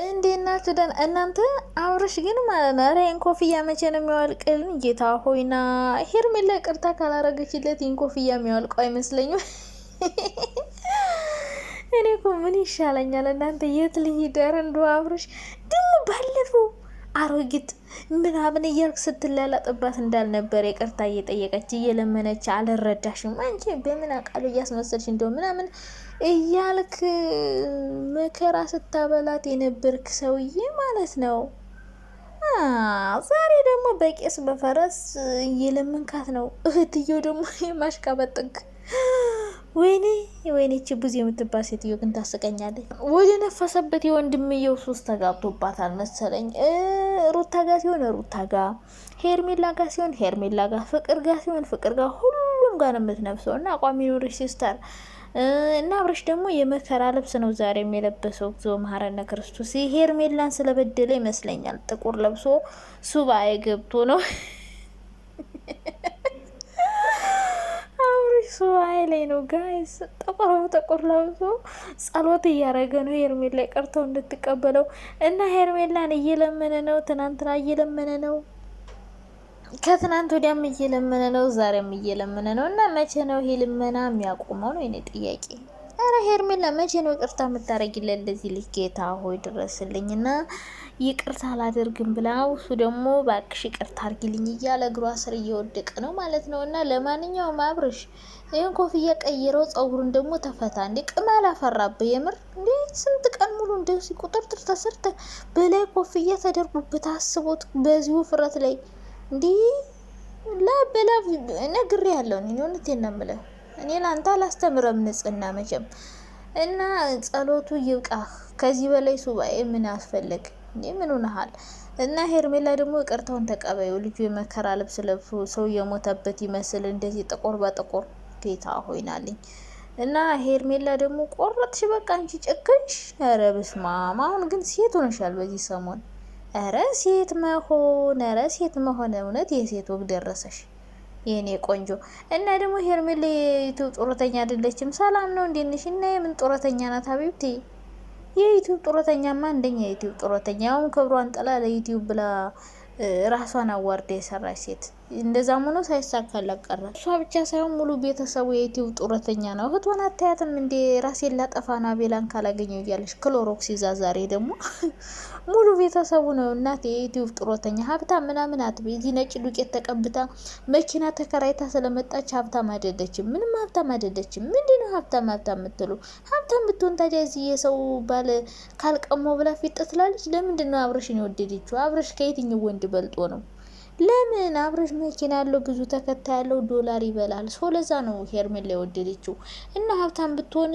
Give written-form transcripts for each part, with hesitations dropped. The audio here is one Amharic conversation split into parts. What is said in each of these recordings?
እንዴት ናችሁ? ደህና እናንተ? አብርሽ ግን ማለት ነው። ኧረ ይሄን ኮፍያ መቼ ነው የሚያወልቅልን? ጌታ ሆይና ሄርሜላ ቅርታ ካላረገችለት ይሄን ኮፍያ የሚያወልቀው አይመስለኝም። እኔ እኮ ምን ይሻለኛል እናንተ? የት ልሂድ? ኧረ እንደው አብርሽ ደግሞ ባለፈው አሮጊት ምናምን እያልክ ስትላላጥባት እንዳልነበር ይቅርታ እየጠየቀች እየለመነች አልረዳሽም አንቺ በምን አቃሉ እያስመሰልሽ እንደው ምናምን እያልክ መከራ ስታበላት የነበርክ ሰውዬ ማለት ነው። ዛሬ ደግሞ በቄስ በፈረስ እየለመንካት ነው። እህትየው ደግሞ የማሽቃበጥግ ወይኔ ወይኔ ቺ ብዙ የምትባል ሴትዮ ግን ታስቀኛለች። ወደ ነፈሰበት የወንድምየው ሱስ ተጋብቶባታል መሰለኝ። ሩታ ጋ ሲሆን ሩታ ጋ፣ ሄርሜላ ጋ ሲሆን ሄርሜላ ጋ፣ ፍቅር ጋ ሲሆን ፍቅር ጋ፣ ሁሉም ጋር ነው የምትነፍሰው። እና አቋሚ ኑርሽ ሲስተር። እና አብረሽ ደግሞ የመከራ ልብስ ነው ዛሬ የለበሰው። እግዚኦ መሐረነ ክርስቶስ። ሄርሜላን ስለበደለ ይመስለኛል ጥቁር ለብሶ ሱባኤ ገብቶ ነው። ሱባኤ ላይ ነው ጋይስ። ጥቁር ለብሶ ጸሎት እያረገ ነው ሄርሜላ ቀርተው እንድትቀበለው እና ሄርሜላን እየለመነ ነው። ትናንትና እየለመነ ነው፣ ከትናንት ወዲያም እየለመነ ነው፣ ዛሬም እየለመነ ነው። እና መቼ ነው ይሄ ልመና የሚያቆመው ነው የኔ ጥያቄ። አረ ሄርሜላ መቼ ነው ይቅርታ የምታረጊለት ለዚህ ልጅ? ጌታ ሆይ ድረስልኝ። እና ይቅርታ አላደርግም ብላ እሱ ደግሞ ባክሽ ይቅርታ አርጊልኝ እያለ እግሯ ስር እየወደቀ ነው ማለት ነው። እና ለማንኛውም አብርሽ ይህን ኮፍያ ቀይረው ጸጉሩን ደግሞ ተፈታ። እንዴ ቅማል አፈራብህ የምር እንዴ! ስንት ቀን ሙሉ እንደዚህ ቁጥርጥር ተሰርተ በላይ ኮፍያ ተደርጎበት አስቦት በዚሁ ፍረት ላይ እንዴ ላበላ ነግሬ ያለው እኔ እውነቴን ነው የምልህ። እኔ ላንተ አላስተምረም ንጽህና መቼም። እና ጸሎቱ ይብቃ። ከዚህ በላይ ሱባኤ ምን ያስፈልግ እንዴ? ምን ሆነሃል? እና ሄርሜላ ደግሞ ይቅርታውን ተቀበዩ። ልጁ የመከራ ልብስ ለብሶ ሰው የሞተበት ይመስል እንደዚህ ጥቁር በጥቁር ጌታ ሆይናልኝ። እና ሄርሜላ ደግሞ ቆረጥሽ፣ በቃ አንቺ ጨከንሽ። ኧረ በስመ አብ! አሁን ግን ሴት ሆነሻል በዚህ ሰሞን። ኧረ ሴት መሆን እውነት የሴት ወግ ደረሰሽ የኔ ቆንጆ። እና ደግሞ ሄርሜላ የዩቲዩብ ጡረተኛ አይደለችም። ሰላም ነው እንዴት ነሽ? እና የምን ጡረተኛ ናት ሀቢብቲ? የዩቲዩብ ጡረተኛማ አንደኛ የዩቲዩብ ጡረተኛ ያውም ክብሯን ጥላ ለዩቲዩብ ብላ ራሷን አዋርዳ የሰራች ሴት። እንደዛም ሆኖ ሳይሳካላት ቀረ። እሷ ብቻ ሳይሆን ሙሉ ቤተሰቡ የዩቲዩብ ጡረተኛ ነው። እህቷን አታያትም እንዴ? ራሴን ላጠፋና ቤላን ካላገኘው እያለች ክሎሮክስ ይዛ ዛሬ ደግሞ ሙሉ ቤተሰቡ ነው እናት የዩቲዩብ ጡረተኛ። ሀብታም ምናምን አትበይ። እዚህ ነጭ ዱቄት ተቀብታ መኪና ተከራይታ ስለመጣች ሀብታም አይደለችም። ምንም ሀብታም አይደለችም። ምንድነው ሀብታም የምትሉ? ሀብታም ብትሆን ታዲያ እዚህ የሰው ባል ካልቀሞ ብላ ፊት ትላለች። ለምንድነው አብረሽን የወደደችው? አብረሽ ከየትኛው ወንድ በልጦ ነው? ለምን? አብረሽ መኪና ያለው ብዙ ተከታይ ያለው ዶላር ይበላል። ሰው ለዛ ነው ሄርሜላ የወደደችው። እና ሀብታም ብትሆን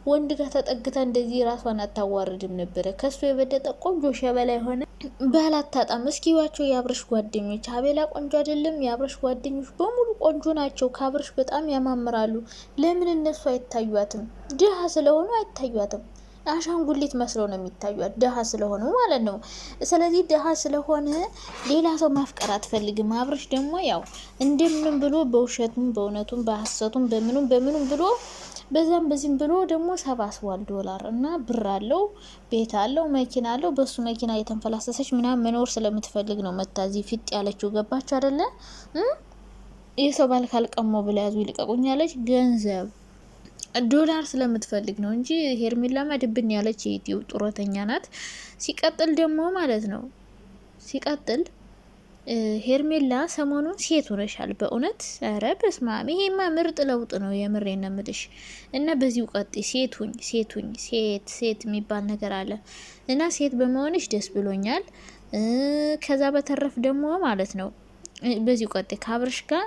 ወንድ ጋር ተጠግታ እንደዚህ ራሷን አታዋርድም ነበረ። ከሱ የበለጠ ቆንጆ ሸበላ የሆነ ባል አታጣም። እስኪዋቸው የአብረሽ ጓደኞች አቤላ ቆንጆ አይደለም? የአብረሽ ጓደኞች በሙሉ ቆንጆ ናቸው። ከአብረሽ በጣም ያማምራሉ። ለምን እነሱ አይታዩትም? ድሃ ስለሆኑ አይታዩትም። አሻንጉሊት መስለው ነው የሚታዩት ድሃ ስለሆኑ ማለት ነው። ስለዚህ ድሃ ስለሆነ ሌላ ሰው ማፍቀር አትፈልግም። አብረሽ ደግሞ ያው እንደምንም ብሎ በውሸቱም በእውነቱም በሐሰቱም በምኑም ብሎ በዛም በዚህም ብሎ ደግሞ ሰባስቧል ዶላር እና ብር አለው፣ ቤት አለው፣ መኪና አለው። በሱ መኪና እየተንፈላሰሰች ምናምን መኖር ስለምትፈልግ ነው መታዚ ፊት ያለችው። ገባችሁ አይደለ? የሰው ባል ካልቀሞ ብላ ያዙ ይልቀቁኛለች። ገንዘብ ዶላር ስለምትፈልግ ነው እንጂ ሄርሜላማ ድብን ያለች የዩቲዩብ ጡረተኛ ናት። ሲቀጥል ደግሞ ማለት ነው ሄርሜላ ሰሞኑን ሴት ሆነሻል በእውነት። ኧረ በስመ አብ! ይሄማ ምርጥ ለውጥ ነው የምሬን ነው የምልሽ። እና በዚሁ ቀጥይ። ሴት የሚባል ነገር አለ እና ሴት በመሆንሽ ደስ ብሎኛል። ከዛ በተረፍ ደግሞ ማለት ነው በዚሁ ቀጥይ። ከአብረሽ ጋር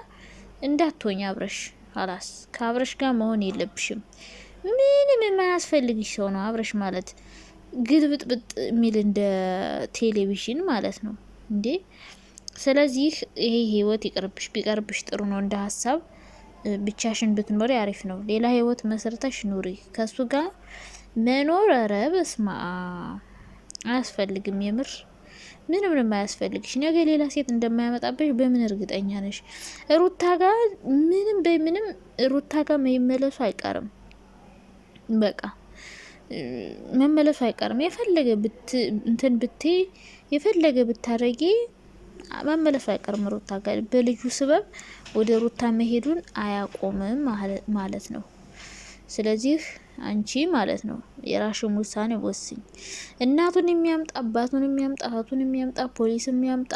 እንዳትሆኝ አብረሽ አላስ ከአብረሽ ጋር መሆን የለብሽም። ምንም የማያስፈልግሽ ሰው ነው አብረሽ ማለት። ግልብጥብጥ የሚል እንደ ቴሌቪዥን ማለት ነው እንዴ። ስለዚህ ይሄ ህይወት ይቅርብሽ። ቢቀርብሽ ጥሩ ነው እንደ ሀሳብ። ብቻሽን ብትኖሪ አሪፍ ነው። ሌላ ህይወት መስርተሽ ኑሪ። ከሱ ጋር መኖር ኧረ በስመ አብ አያስፈልግም የምር። ምንም አያስፈልግሽ። ነገ ሌላ ሴት እንደማያመጣብሽ በምን እርግጠኛ ነሽ? ሩታ ጋር ምንም ሩታ ጋር መመለሱ አይቀርም። በቃ መመለሱ አይቀርም። የፈለገ እንትን ብትይ የፈለገ ብታረጊ መመለሱ አይቀርም። ሩታ ጋር በልጁ ስበብ ወደ ሩታ መሄዱን አያቆምም ማለት ነው። ስለዚህ አንቺ ማለት ነው የራሽን ውሳኔ ወስኝ። እናቱን የሚያምጣ አባቱን የሚያምጣ እህቱን የሚያምጣ ፖሊስ የሚያምጣ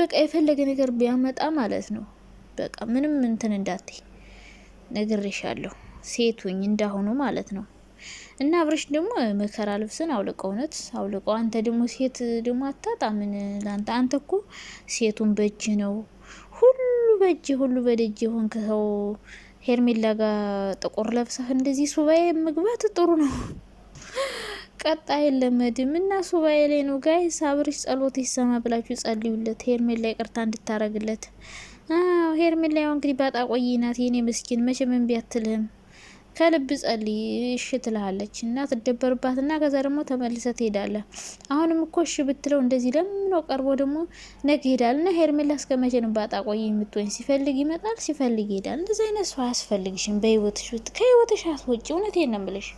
በቃ የፈለገ ነገር ቢያመጣ ማለት ነው በቃ ምንም እንትን እንዳትይ ነግሬሻለሁ። ሴቱኝ እንዳሁኑ ማለት ነው። እና አብረሽ ደግሞ መከራ ልብስን አውልቀው፣ እውነት አውልቀው። አንተ ደግሞ ሴት ደግሞ አታጣ ምን ላንተ። አንተ እኮ ሴቱን በእጅ ነው ሁሉ በእጅ ሁሉ በደጅ የሆንክ ሰው። ሄርሜላ ጋር ጥቁር ለብሰህ እንደዚህ ሱባኤ መግባት ጥሩ ነው። ቀጣይ ለመድም እና ሱባኤ ላይ ነው ጋይስ። አብረሽ ጸሎት ይሰማ ብላችሁ ጸልዩለት፣ ሄርሜላ ይቅርታ እንድታረግለት። ሄርሜላ ያው እንግዲህ ባጣ ቆይናት የኔ ምስኪን መቼም እምቢ አትልህም። ከልብ ጸልይ እሺ ትልሃለች እና ትደበርባትና ከዛ ደግሞ ተመልሰ ትሄዳለህ። አሁንም እኮ እሺ ብትለው እንደዚህ ለምን ቀርቦ ደግሞ ነገ ይሄዳል። እና ሄርሜላ እስከ መቼ ነው ባጣ ቆይ የምትወኝ? ሲፈልግ ይመጣል፣ ሲፈልግ ይሄዳል። እንደዚህ አይነት ሰው አያስፈልግሽም በህይወትሽ። ከህይወትሽ አስወጪ። እውነቴን ነው የምልሽ።